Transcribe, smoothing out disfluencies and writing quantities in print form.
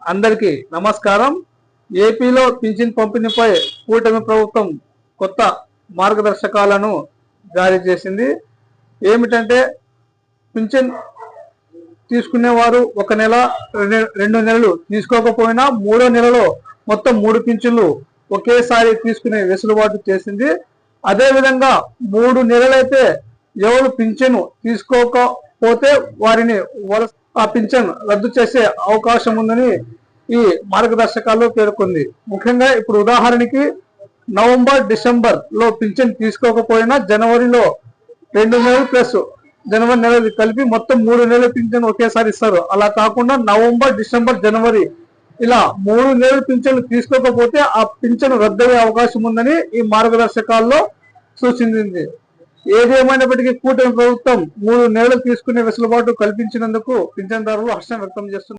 అందరికీ నమస్కారం. ఏపీలో పింఛన్ పంపిణీపై కూటమి ప్రభుత్వం కొత్త మార్గదర్శకాలను జారీ చేసింది. ఏమిటంటే పింఛన్ తీసుకునేవారు ఒక నెల 2 నెలలు తీసుకోకపోయినా 3వ నెలలో మొత్తం 3 పింఛన్లు ఒకేసారి తీసుకునే వెసులుబాటు చేసింది. అదేవిధంగా 3 నెలలైతే ఎవరు పింఛను తీసుకోకపోతే వారిని ఆ పింఛన్ రద్దు చేసే అవకాశం ఉందని ఈ మార్గదర్శకాల్లో పేర్కొంది. ముఖ్యంగా ఇప్పుడు ఉదాహరణకి నవంబర్, డిసెంబర్ లో పింఛన్ తీసుకోకపోయినా జనవరిలో 2 నెలలు ప్లస్ జనవరి నెలలు కలిపి మొత్తం 3 నెలల పింఛన్ ఒకేసారి ఇస్తారు. అలా కాకుండా నవంబర్, డిసెంబర్, జనవరి ఇలా 3 నెలల పింఛన్లు తీసుకోకపోతే ఆ పింఛన్ రద్దయ్యే అవకాశం ఉందని ఈ మార్గదర్శకాల్లో సూచించింది. ఏదేమైనప్పటికీ కూటమి ప్రభుత్వం 3 నెలలు తీసుకునే వెసులుబాటు కల్పించినందుకు పింఛన్దారులు హర్షం వ్యక్తం చేస్తున్నారు.